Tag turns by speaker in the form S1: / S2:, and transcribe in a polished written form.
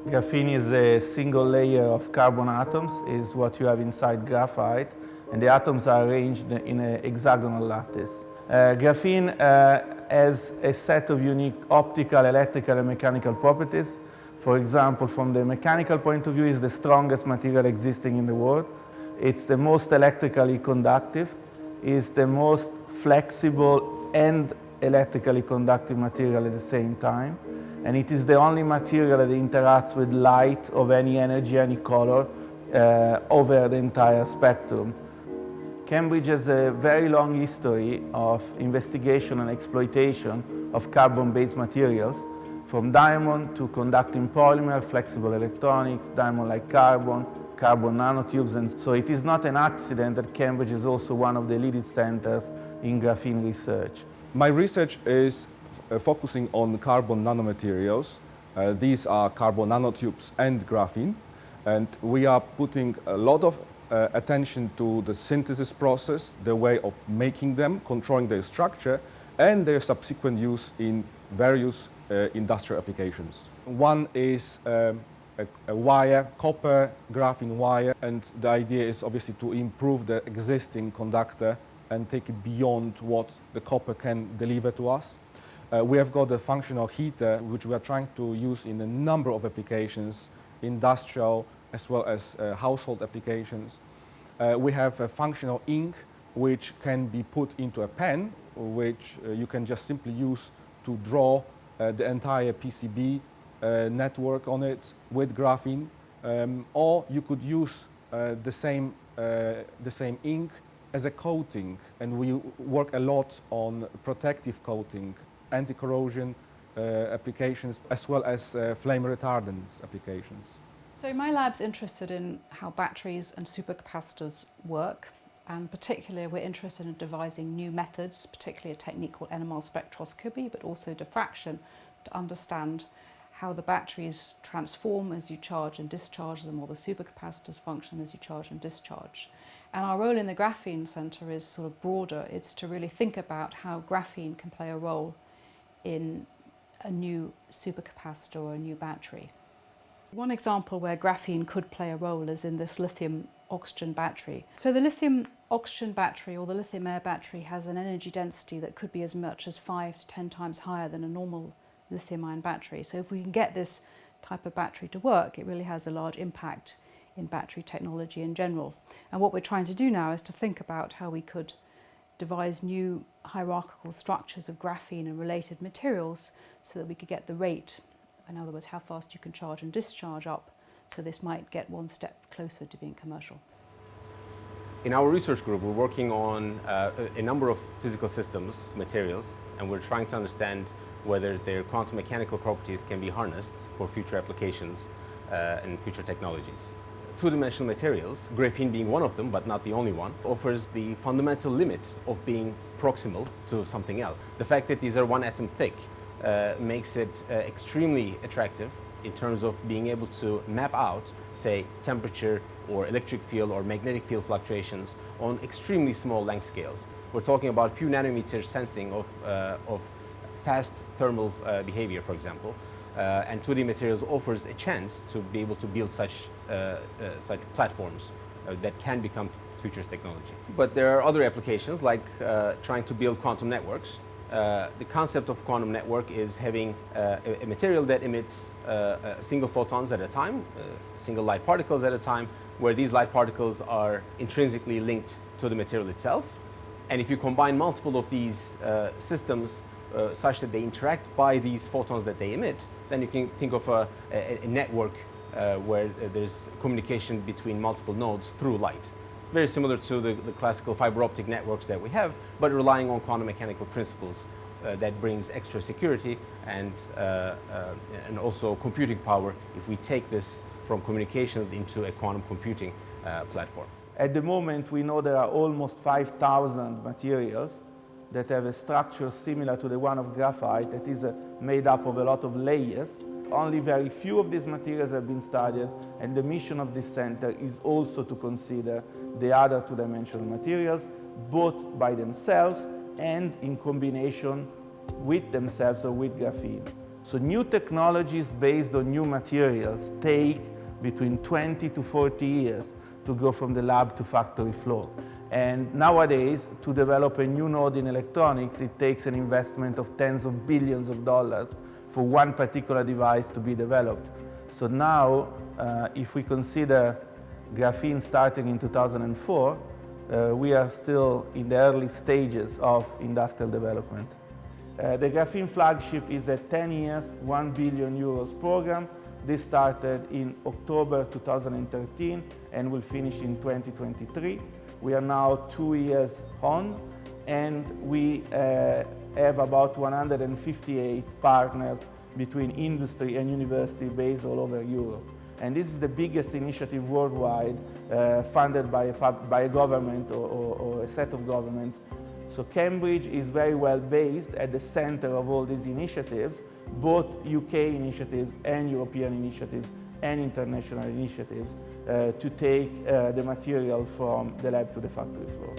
S1: Graphene is a single layer of carbon atoms, is what you have inside graphite, and the atoms are arranged in an hexagonal lattice. Graphene has a set of unique optical, electrical, and mechanical properties. For example, from the mechanical point of view, it's the strongest material existing in the world. It's the most electrically conductive, it's the most flexible and electrically conductive material at the same time, and it is the only material that interacts with light of any energy, any color, over the entire spectrum. Cambridge has a very long history of investigation and exploitation of carbon-based materials, from diamond to conducting polymer, flexible electronics, diamond-like carbon, carbon nanotubes, and so it is not an accident that Cambridge is also one of the leading centers in graphene research.
S2: My research is focusing on carbon nanomaterials. These are carbon nanotubes and graphene, and we are putting a lot of attention to the synthesis process, the way of making them, controlling their structure, and their subsequent use in various industrial applications. One is a wire, copper graphene wire, and the idea is obviously to improve the existing conductor and take it beyond what the copper can deliver to us. We have got a functional heater which we are trying to use in a number of applications, industrial as well as household applications. We have a functional ink which can be put into a pen, which you can just simply use to draw the entire PCB network on it with graphene, or you could use the same ink as a coating, and we work a lot on protective coating, anti-corrosion applications, as well as flame retardants applications.
S3: So my lab's interested in how batteries and supercapacitors work, and particularly we're interested in devising new methods, particularly a technique called NMR spectroscopy, but also diffraction, to understand how the batteries transform as you charge and discharge them, or the supercapacitors function as you charge and discharge. And our role in the Graphene Centre is sort of broader. It's to really think about how graphene can play a role in a new supercapacitor or a new battery. One example where graphene could play a role is in this lithium-oxygen battery. So the lithium-oxygen battery or the lithium-air battery has an energy density that could be as much as 5 to 10 times higher than a normal lithium-ion battery. So if we can get this type of battery to work, it really has a large impact in battery technology in general. And what we're trying to do now is to think about how we could devise new hierarchical structures of graphene and related materials so that we could get the rate, in other words, how fast you can charge and discharge up, so this might get one step closer to being commercial.
S4: In our research group, we're working on a number of physical systems, materials, and we're trying to understand whether their quantum mechanical properties can be harnessed for future applications and future technologies. Two-dimensional materials, graphene being one of them, but not the only one, offers the fundamental limit of being proximal to something else. The fact that these are one atom thick makes it extremely attractive in terms of being able to map out, say, temperature or electric field or magnetic field fluctuations on extremely small length scales. We're talking about a few nanometer sensing of fast thermal behavior, for example. And 2D materials offers a chance to be able to build such platforms that can become future's technology. But there are other applications, like trying to build quantum networks. The concept of quantum network is having a material that emits single photons at a time, single light particles at a time, where these light particles are intrinsically linked to the material itself. And if you combine multiple of these systems such that they interact by these photons that they emit, then you can think of a network where there's communication between multiple nodes through light. Very similar to the classical fiber optic networks that we have, but relying on quantum mechanical principles that brings extra security and also computing power if we take this from communications into a quantum computing platform.
S1: At the moment, we know there are almost 5,000 materials that have a structure similar to the one of graphite that is made up of a lot of layers. Only very few of these materials have been studied, and the mission of this center is also to consider the other two-dimensional materials, both by themselves and in combination with themselves or with graphene. So new technologies based on new materials take between 20 to 40 years to go from the lab to factory floor. And nowadays, to develop a new node in electronics, it takes an investment of tens of billions of dollars for one particular device to be developed. So now, if we consider graphene starting in 2004, we are still in the early stages of industrial development. The Graphene flagship is a 10 years, 1 billion euros program. This started in October 2013 and will finish in 2023. We are now 2 years on, and we have about 158 partners between industry and university based all over Europe. And this is the biggest initiative worldwide funded by a government or a set of governments. So Cambridge is very well based at the center of all these initiatives, both UK initiatives and European initiatives and international initiatives to take the material from the lab to the factory floor.